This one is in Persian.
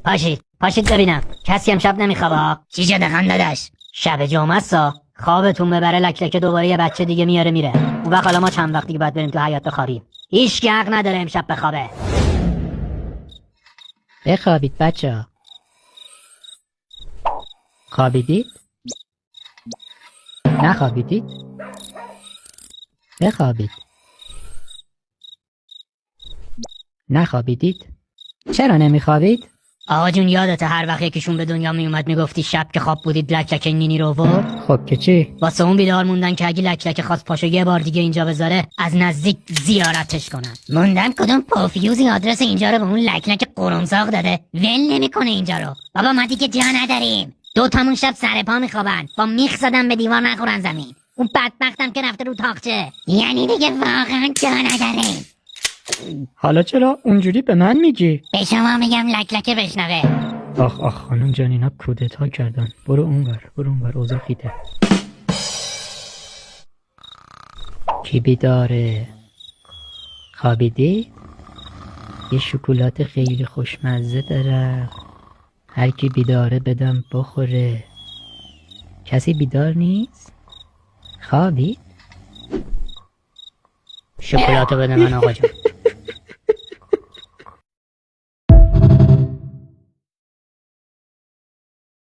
پاشید ببینم کسی امشب نمیخوابه؟ چی شده خانداداش؟ شب جمعه سا خوابتون ببره لک دوباره یه بچه دیگه میاره میره. اون وقت حالا ما چند وقت دیگه باید بریم تو حیاط بخوابیم. هیچ حق نداره امشب بخوابه. بخوابید بچه. خوابیدید؟ نخوابیدید؟ بخوابید. نخوابیدید؟ چرا نمیخوابید؟ آقا جون یادته هر وقت یکیشون به دنیا میومد میگفتی شب که خواب بودید لک نینی رو ورد؟ خب که چی؟ واسه اون بیدار موندن که اگه لک خواست پاشو یه بار دیگه اینجا بذاره از نزدیک زیارتش کنن. موندن کدوم پوفیوزی آدرس اینجا رو به اون لک قرمساق داده ول نمیکنه اینجا رو. بابا ما دیگه جا نداریم. دو تامون شب سر پا میخوابن با میخ زدن به دیوار نخورن زمین. اون بدبختم که رفته رو تاقچه. یعنی دیگه واقعا جا نداریم. حالا چرا اونجوری به من میگی؟ به شما میگم لک بشنوه. آخ خانم جان اینا کودتا کردن. برو اونور اوضاع خیته. کی بیداره؟ خوابیدی؟ یه شکلات خیلی خوشمزه دارم، هر کی بیداره بدم بخوره. کسی بیدار نیست؟ خوابی؟ شکلاتو بده من آقا جون.